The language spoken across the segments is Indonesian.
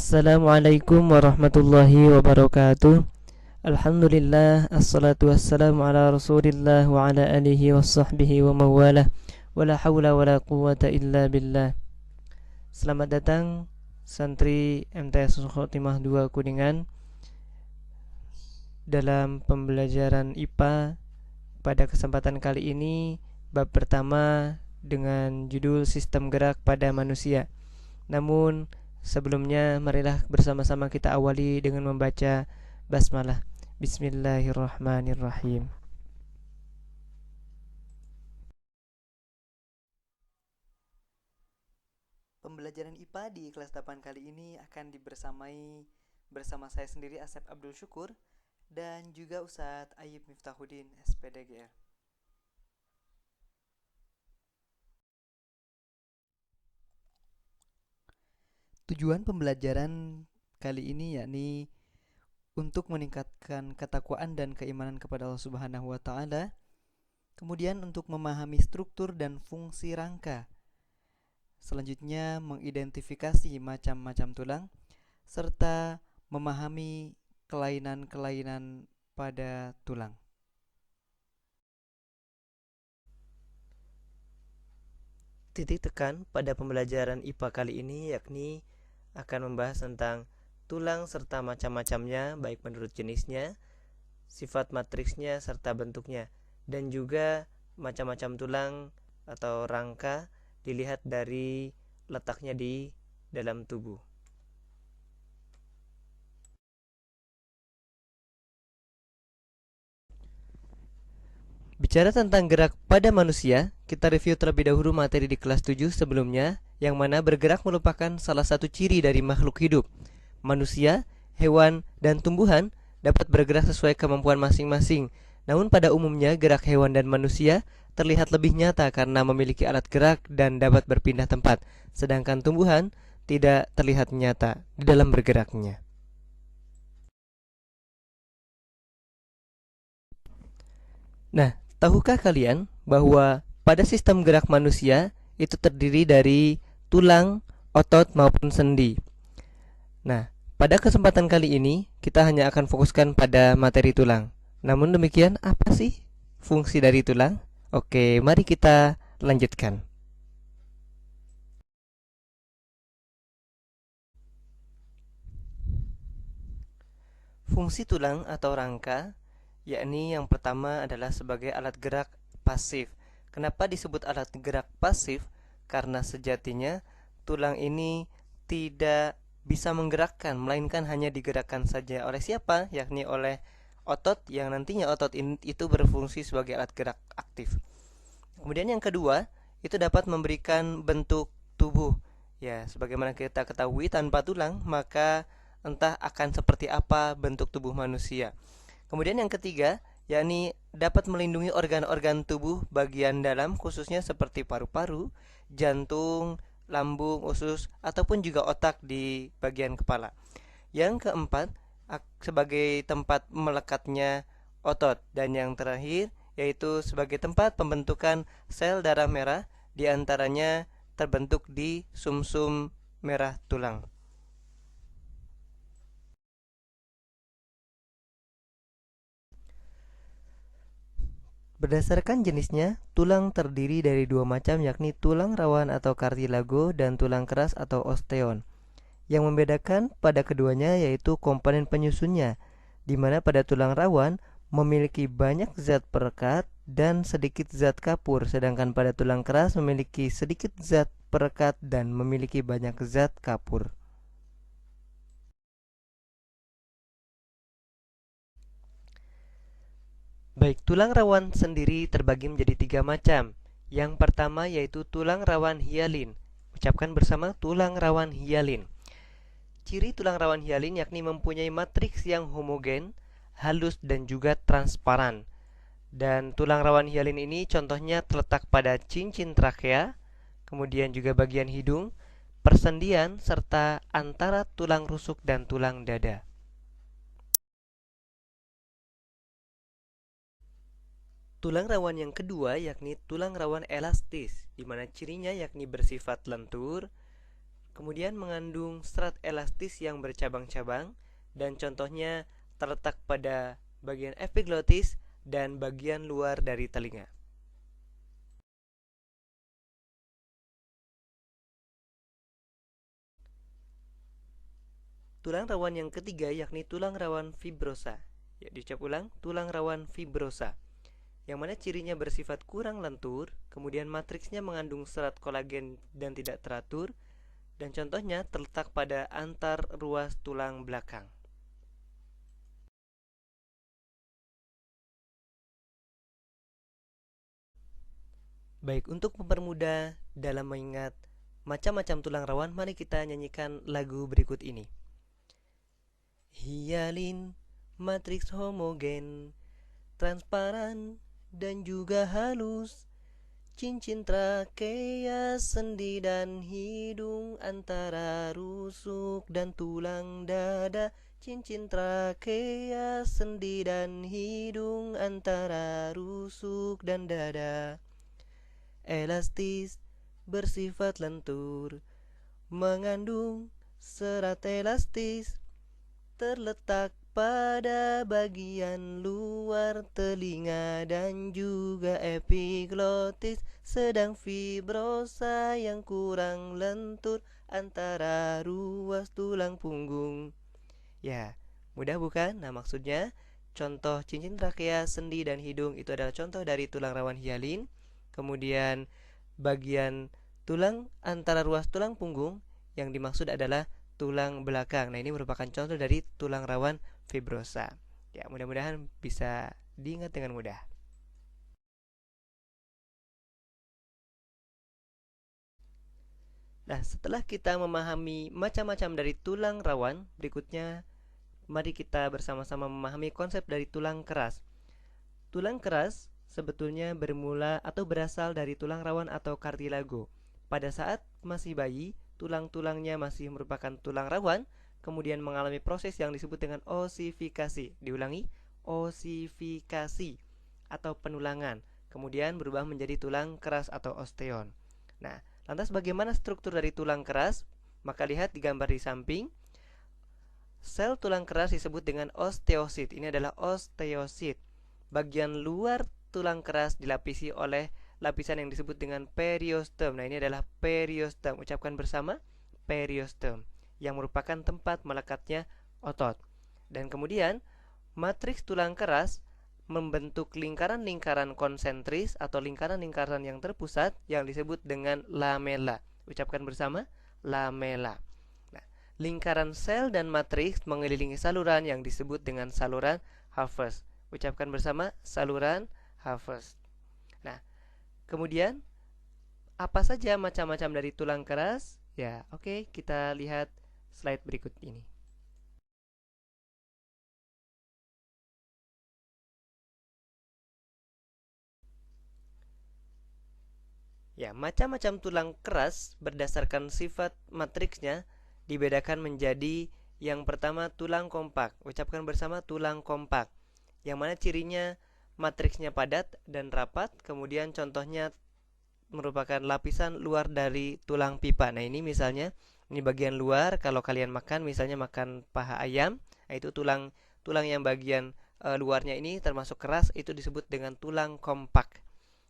Assalamualaikum warahmatullahi wabarakatuh. Alhamdulillah, assalatu wassalamu ala rasulillah wa ala alihi wa sahbihi wa mawalah. Wala hawla wala quwata illa billah. Selamat datang santri MTS Khotimah 2 Kuningan dalam pembelajaran IPA. Pada kesempatan kali ini bab pertama dengan judul sistem gerak pada manusia. Namun sebelumnya marilah bersama-sama kita awali dengan membaca basmalah. Bismillahirrahmanirrahim. Pembelajaran IPA di kelas 8 kali ini akan dibersamai bersama saya sendiri Asep Abdul Syukur dan juga Ustadz Ayib Miftahuddin SPDGR. Tujuan pembelajaran kali ini yakni untuk meningkatkan ketakwaan dan keimanan kepada Allah Subhanahu wa taala. Kemudian untuk memahami struktur dan fungsi rangka. Selanjutnya mengidentifikasi macam-macam tulang serta memahami kelainan-kelainan pada tulang. Titik tekan pada pembelajaran IPA kali ini yakni akan membahas tentang tulang serta macam-macamnya, baik menurut jenisnya, sifat matriksnya, serta bentuknya. Dan juga macam-macam tulang atau rangka dilihat dari letaknya di dalam tubuh. Bicara tentang gerak pada manusia, kita review terlebih dahulu materi di kelas 7 sebelumnya, yang mana bergerak merupakan salah satu ciri dari makhluk hidup. Manusia, hewan, dan tumbuhan dapat bergerak sesuai kemampuan masing-masing. Namun pada umumnya gerak hewan dan manusia terlihat lebih nyata karena memiliki alat gerak dan dapat berpindah tempat, sedangkan tumbuhan tidak terlihat nyata di dalam bergeraknya. Nah, tahukah kalian bahwa pada sistem gerak manusia itu terdiri dari tulang, otot maupun sendi? Nah, pada kesempatan kali ini kita hanya akan fokuskan pada materi tulang. Namun demikian, apa sih fungsi dari tulang? Oke, mari kita lanjutkan. Fungsi tulang atau rangka yakni yang pertama adalah sebagai alat gerak pasif. Kenapa disebut alat gerak pasif? Karena sejatinya tulang ini tidak bisa menggerakkan, melainkan hanya digerakkan saja. Oleh siapa? Yakni oleh otot, yang nantinya otot ini itu berfungsi sebagai alat gerak aktif. Kemudian yang kedua, itu dapat memberikan bentuk tubuh. Ya, sebagaimana kita ketahui, tanpa tulang maka entah akan seperti apa bentuk tubuh manusia. Kemudian yang ketiga, yakni dapat melindungi organ-organ tubuh bagian dalam, khususnya seperti paru-paru, jantung, lambung, usus, ataupun juga otak di bagian kepala. Yang keempat, sebagai tempat melekatnya otot. Dan yang terakhir, yaitu sebagai tempat pembentukan sel darah merah, diantaranya terbentuk di sumsum merah tulang. Berdasarkan jenisnya, tulang terdiri dari dua macam, yakni tulang rawan atau kartilago dan tulang keras atau osteon. Yang membedakan pada keduanya yaitu komponen penyusunnya, di mana pada tulang rawan memiliki banyak zat perekat dan sedikit zat kapur, sedangkan pada tulang keras memiliki sedikit zat perekat dan memiliki banyak zat kapur. Baik, tulang rawan sendiri terbagi menjadi tiga macam. Yang pertama yaitu tulang rawan hialin. Ucapkan bersama, tulang rawan hialin. Ciri tulang rawan hialin yakni mempunyai matriks yang homogen, halus dan juga transparan. Dan tulang rawan hialin ini contohnya terletak pada cincin trakea, kemudian juga bagian hidung, persendian, serta antara tulang rusuk dan tulang dada. Tulang rawan yang kedua yakni tulang rawan elastis, di mana cirinya yakni bersifat lentur, kemudian mengandung serat elastis yang bercabang-cabang, dan contohnya terletak pada bagian epiglotis dan bagian luar dari telinga. Tulang rawan yang ketiga yakni tulang rawan fibrosa. Ya, diucap ulang, tulang rawan fibrosa, yang mana cirinya bersifat kurang lentur, kemudian matriksnya mengandung serat kolagen dan tidak teratur, dan contohnya terletak pada antar ruas tulang belakang. Baik, untuk mempermudah dalam mengingat macam-macam tulang rawan, mari kita nyanyikan lagu berikut ini. Hialin, matriks homogen, transparan dan juga halus. Cincin trakea, sendi dan hidung antara rusuk dan tulang dada. Cincin trakea, sendi dan hidung antara rusuk dan dada. Elastis, bersifat lentur, mengandung serat elastis, terletak pada bagian luar telinga dan juga epiglotis, sedang fibrosa yang kurang lentur antara ruas tulang punggung. Ya, mudah bukan? Nah, maksudnya contoh cincin trakea, sendi dan hidung itu adalah contoh dari tulang rawan hialin. Kemudian bagian tulang antara ruas tulang punggung yang dimaksud adalah tulang belakang. Nah, ini merupakan contoh dari tulang rawan fibrosa. Ya, mudah-mudahan bisa diingat dengan mudah. Nah, setelah kita memahami macam-macam dari tulang rawan, berikutnya mari kita bersama-sama memahami konsep dari tulang keras. Tulang keras sebetulnya bermula atau berasal dari tulang rawan atau kartilago. Pada saat masih bayi, tulang-tulangnya masih merupakan tulang rawan, kemudian mengalami proses yang disebut dengan osifikasi. Diulangi, osifikasi atau penulangan. Kemudian berubah menjadi tulang keras atau osteon. Nah, lantas bagaimana struktur dari tulang keras? Maka lihat di gambar di samping. Sel tulang keras disebut dengan osteosit. Ini adalah osteosit. Bagian luar tulang keras dilapisi oleh lapisan yang disebut dengan periostem. Nah, ini adalah periostem. Ucapkan bersama, periostem, yang merupakan tempat melekatnya otot. Dan kemudian matriks tulang keras membentuk lingkaran-lingkaran konsentris atau lingkaran-lingkaran yang terpusat yang disebut dengan lamela. Ucapkan bersama, lamela. Nah, lingkaran sel dan matriks mengelilingi saluran yang disebut dengan saluran Haffers. Ucapkan bersama, saluran Haffers. Nah, kemudian apa saja macam-macam dari tulang keras? Ya, oke, kita lihat slide berikut ini. Ya, macam-macam tulang keras berdasarkan sifat matriksnya dibedakan menjadi yang pertama tulang kompak. Ucapkan bersama, tulang kompak. Yang mana cirinya matriksnya padat dan rapat, kemudian contohnya merupakan lapisan luar dari tulang pipa. Nah, ini misalnya ini bagian luar kalau kalian makan, misalnya makan paha ayam, nah itu tulang tulang yang bagian luarnya ini termasuk keras, itu disebut dengan tulang kompak.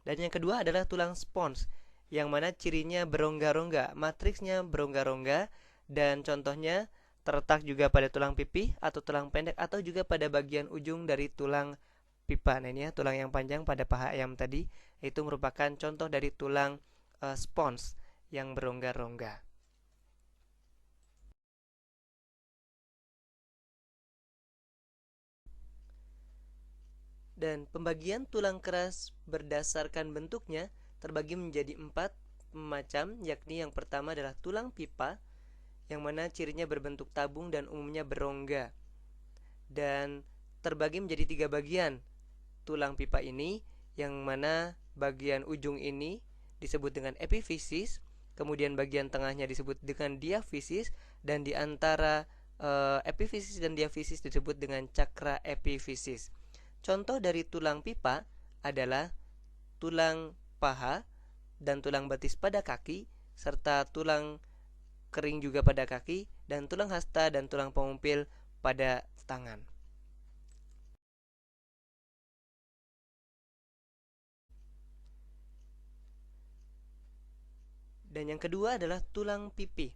Dan yang kedua adalah tulang spons, yang mana cirinya berongga-rongga, matriksnya berongga-rongga, dan contohnya terletak juga pada tulang pipih atau tulang pendek atau juga pada bagian ujung dari tulang pipa. Nah, ini ya, tulang yang panjang pada paha ayam tadi, itu merupakan contoh dari tulang spons yang berongga-rongga. Dan pembagian tulang keras berdasarkan bentuknya terbagi menjadi 4 macam, yakni yang pertama adalah tulang pipa, yang mana cirinya berbentuk tabung dan umumnya berongga. Dan terbagi menjadi 3 bagian tulang pipa ini, yang mana bagian ujung ini disebut dengan epifisis, kemudian bagian tengahnya disebut dengan diafisis, dan di antara epifisis dan diafisis disebut dengan cakra epifisis. Contoh dari tulang pipa adalah tulang paha dan tulang betis pada kaki, serta tulang kering juga pada kaki, dan tulang hasta dan tulang pengumpil pada tangan. Dan yang kedua adalah tulang pipih,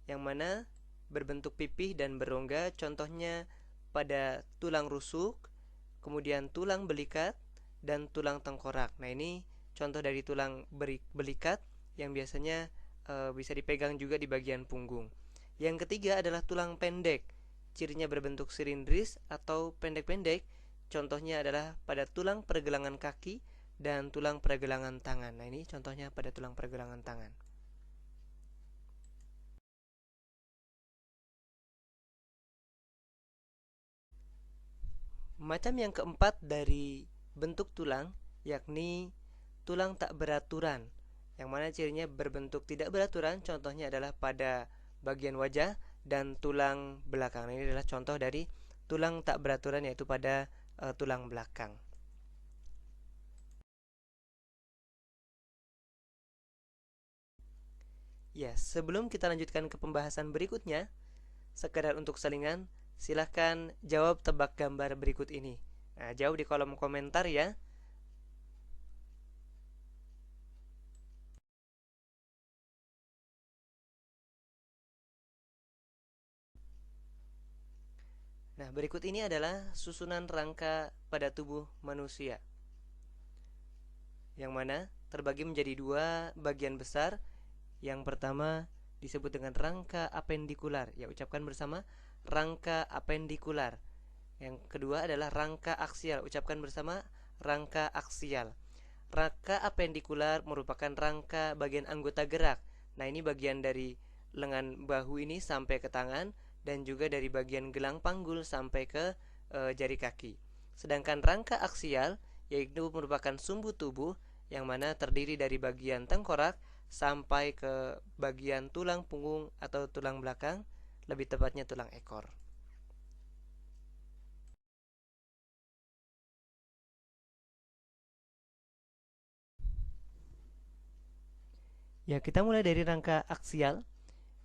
yang mana berbentuk pipih dan berongga, contohnya pada tulang rusuk, kemudian tulang belikat, dan tulang tengkorak. Nah, ini contoh dari tulang belikat yang biasanya bisa dipegang juga di bagian punggung. Yang ketiga adalah tulang pendek, cirinya berbentuk silindris atau pendek-pendek, contohnya adalah pada tulang pergelangan kaki dan tulang pergelangan tangan. Nah, ini contohnya pada tulang pergelangan tangan. Macam yang keempat dari bentuk tulang yakni tulang tak beraturan, yang mana cirinya berbentuk tidak beraturan, contohnya adalah pada bagian wajah dan tulang belakang. Ini adalah contoh dari tulang tak beraturan, yaitu pada tulang belakang. Ya, sebelum kita lanjutkan ke pembahasan berikutnya, sekedar untuk selingan, silahkan jawab tebak gambar berikut ini. Nah, jawab di kolom komentar ya. Nah, berikut ini adalah susunan rangka pada tubuh manusia, yang mana terbagi menjadi dua bagian besar. Yang pertama disebut dengan rangka apendikular. Ya, ucapkan bersama, rangka apendikular. Yang kedua adalah rangka aksial. Ucapkan bersama, rangka aksial. Rangka apendikular merupakan rangka bagian anggota gerak. Nah, ini bagian dari lengan bahu ini sampai ke tangan, dan juga dari bagian gelang panggul sampai ke jari kaki. Sedangkan rangka aksial yaitu merupakan sumbu tubuh yang mana terdiri dari bagian tengkorak sampai ke bagian tulang punggung atau tulang belakang, lebih tepatnya tulang ekor. Ya, kita mulai dari rangka aksial,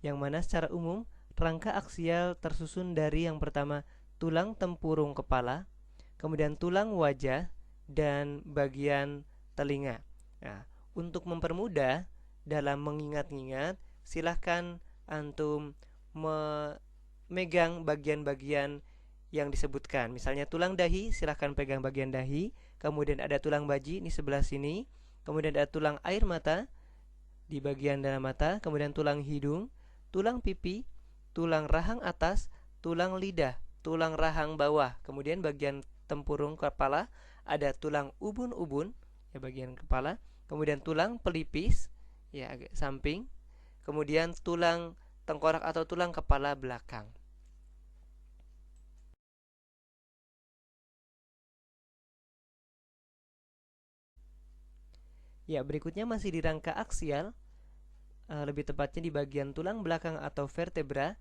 yang mana secara umum rangka aksial tersusun dari yang pertama tulang tempurung kepala, kemudian tulang wajah, dan bagian telinga. Nah, untuk mempermudah dalam mengingat-ingat, silahkan antum memegang bagian-bagian yang disebutkan. Misalnya tulang dahi, silahkan pegang bagian dahi. Kemudian ada tulang baji, ini sebelah sini. Kemudian ada tulang air mata di bagian dalam mata. Kemudian tulang hidung, tulang pipi, tulang rahang atas, tulang lidah, tulang rahang bawah. Kemudian bagian tempurung kepala ada tulang ubun-ubun, ya bagian kepala. Kemudian tulang pelipis, ya agak samping. Kemudian tulang tengkorak atau tulang kepala belakang. Ya, berikutnya masih di rangka aksial, lebih tepatnya di bagian tulang belakang atau vertebra.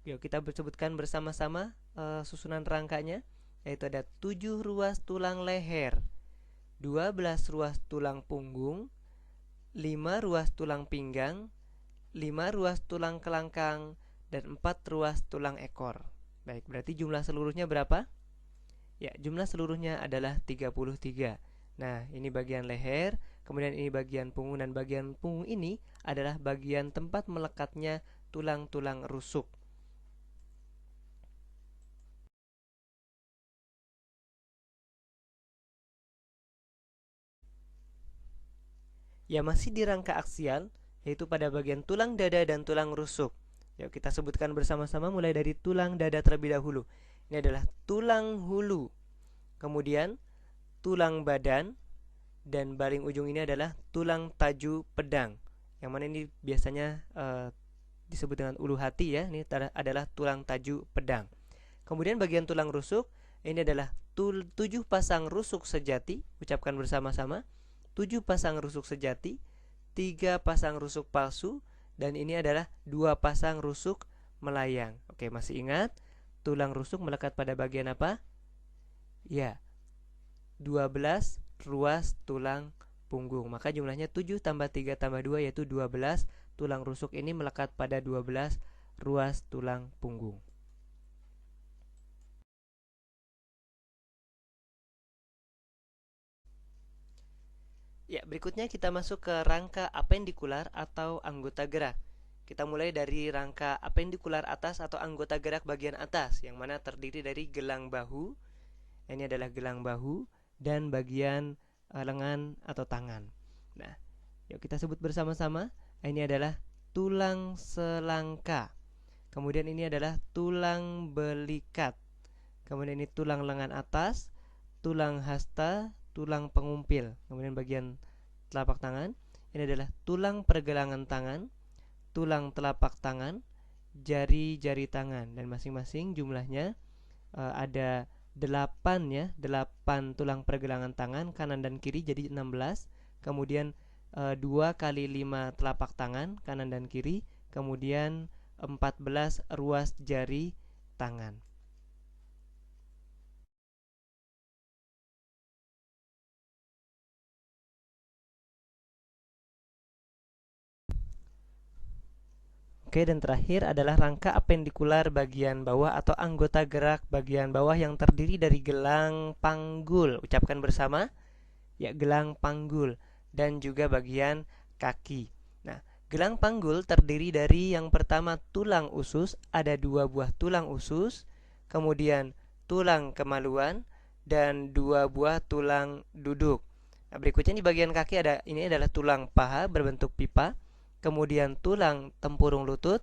Yuk kita sebutkan bersama-sama susunan rangkanya, yaitu ada 7 ruas tulang leher, 12 ruas tulang punggung, 5 ruas tulang pinggang, 5 ruas tulang kelangkang, dan 4 ruas tulang ekor. Baik, berarti jumlah seluruhnya berapa? Ya, jumlah seluruhnya adalah 33. Nah, ini bagian leher, kemudian ini bagian punggung, dan bagian punggung ini adalah bagian tempat melekatnya tulang-tulang rusuk. Ya, masih di rangka aksial, yaitu pada bagian tulang dada dan tulang rusuk. Yuk kita sebutkan bersama-sama mulai dari tulang dada terlebih dahulu. Ini adalah tulang hulu, kemudian tulang badan, dan paling ujung ini adalah tulang taju pedang. Yang mana ini biasanya disebut dengan ulu hati ya. Ini adalah tulang taju pedang. Kemudian bagian tulang rusuk, ini adalah 7 pasang rusuk sejati. Ucapkan bersama-sama, 7 pasang rusuk sejati, 3 pasang rusuk palsu, dan ini adalah 2 pasang rusuk melayang. Oke, masih ingat tulang rusuk melekat pada bagian apa? Ya, 12 ruas tulang punggung. Maka jumlahnya 7 tambah 3 tambah 2 yaitu 12 tulang rusuk ini melekat pada 12 ruas tulang punggung. Ya, berikutnya kita masuk ke rangka apendikular atau anggota gerak. Kita mulai dari rangka apendikular atas atau anggota gerak bagian atas, yang mana terdiri dari gelang bahu. Ini adalah gelang bahu dan bagian lengan atau tangan. Nah, yuk kita sebut bersama-sama. Ini adalah tulang selangka. Kemudian ini adalah tulang belikat. Kemudian ini tulang lengan atas, tulang hasta, tulang pengumpil. Kemudian bagian telapak tangan, ini adalah tulang pergelangan tangan, tulang telapak tangan, jari-jari tangan, dan masing-masing jumlahnya ada 8 ya, 8 tulang pergelangan tangan kanan dan kiri jadi 16. Kemudian 2 kali 5 telapak tangan kanan dan kiri, kemudian 14 ruas jari tangan. Oke, dan terakhir adalah rangka apendikular bagian bawah atau anggota gerak bagian bawah yang terdiri dari gelang panggul. Ucapkan bersama, ya, gelang panggul, dan juga bagian kaki. Nah, gelang panggul terdiri dari yang pertama tulang usus, ada 2 buah tulang usus, kemudian tulang kemaluan, dan 2 buah tulang duduk. Nah, berikutnya di bagian kaki ini adalah tulang paha berbentuk pipa, kemudian tulang tempurung lutut,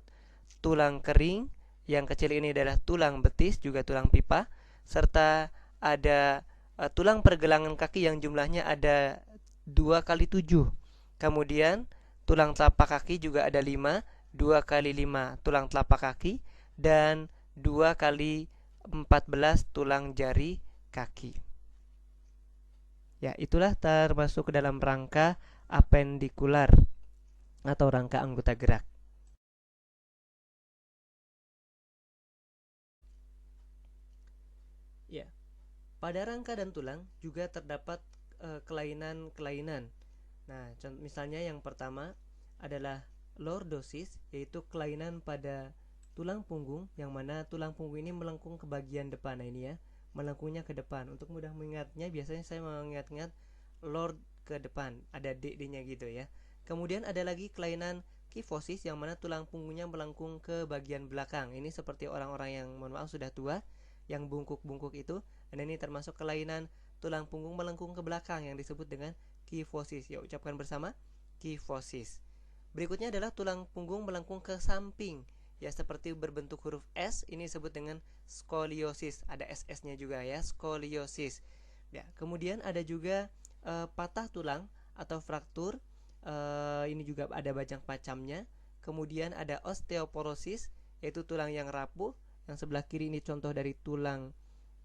tulang kering, yang kecil ini adalah tulang betis juga tulang pipa, serta ada tulang pergelangan kaki yang jumlahnya ada 2 kali 7. Kemudian tulang telapak kaki juga ada 5, 2 kali 5 tulang telapak kaki, dan 2 kali 14 tulang jari kaki. Ya, itulah termasuk ke dalam rangka apendikular atau rangka anggota gerak. Ya, pada rangka dan tulang juga terdapat kelainan-kelainan. Nah, misalnya yang pertama adalah lordosis, yaitu kelainan pada tulang punggung, yang mana tulang punggung ini melengkung ke bagian depan. Nah, ini ya, melengkungnya ke depan. Untuk mudah mengingatnya, biasanya saya mengingat-ingat lord ke depan, ada D-nya gitu ya. Kemudian ada lagi kelainan kifosis, yang mana tulang punggungnya melengkung ke bagian belakang. Ini seperti orang-orang yang mohon maaf sudah tua, yang bungkuk-bungkuk itu. Dan ini termasuk kelainan tulang punggung melengkung ke belakang yang disebut dengan kifosis. Ya, ucapkan bersama, kifosis. Berikutnya adalah tulang punggung melengkung ke samping, ya, seperti berbentuk huruf S. Ini disebut dengan skoliosis. Ada SS-nya juga ya, skoliosis. Ya, kemudian ada juga patah tulang atau fraktur. Ini juga ada bajang pacamnya. Kemudian ada osteoporosis, yaitu tulang yang rapuh. Yang sebelah kiri ini contoh dari tulang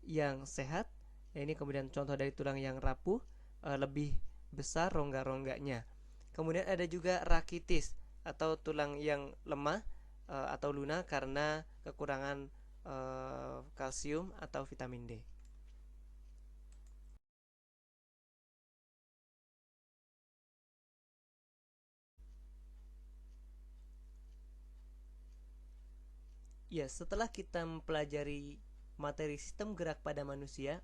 yang sehat. Ya, ini kemudian contoh dari tulang yang rapuh, lebih besar rongga-rongganya. Kemudian ada juga rakitis atau tulang yang lemah atau lunak karena kekurangan kalsium atau vitamin D. Ya, setelah kita mempelajari materi sistem gerak pada manusia,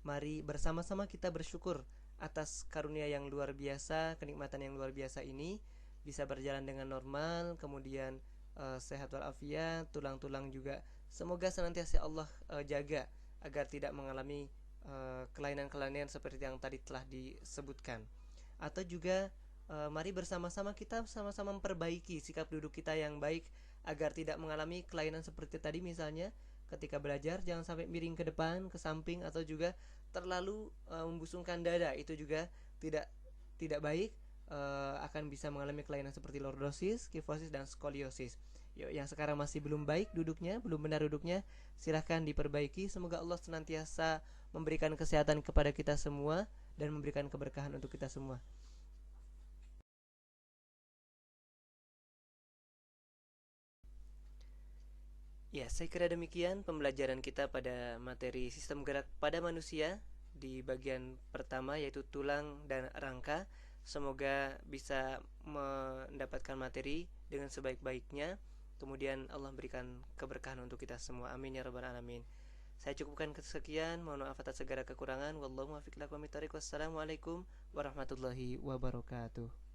mari bersama-sama kita bersyukur atas karunia yang luar biasa, kenikmatan yang luar biasa ini, bisa berjalan dengan normal, kemudian sehat walafiat, tulang-tulang juga semoga senantiasa Allah jaga agar tidak mengalami kelainan-kelainan seperti yang tadi telah disebutkan. Atau juga mari bersama-sama kita sama-sama memperbaiki sikap duduk kita yang baik agar tidak mengalami kelainan seperti tadi, misalnya ketika belajar jangan sampai miring ke depan, ke samping, atau juga terlalu membusungkan dada. Itu juga tidak baik, akan bisa mengalami kelainan seperti lordosis, kifosis, dan skoliosis. Yuk, yang sekarang masih belum baik duduknya, belum benar duduknya, silahkan diperbaiki. Semoga Allah senantiasa memberikan kesehatan kepada kita semua dan memberikan keberkahan untuk kita semua. Ya, saya kira demikian pembelajaran kita pada materi sistem gerak pada manusia di bagian pertama, yaitu tulang dan rangka. Semoga bisa mendapatkan materi dengan sebaik-baiknya. Kemudian Allah berikan keberkahan untuk kita semua. Amin ya rabbal alamin. Saya cukupkan kesekian. Mohon maaf atas segala kekurangan. Wallahu muwaffiq ila aqwamit thoriq. Wassalamualaikum warahmatullahi wabarakatuh.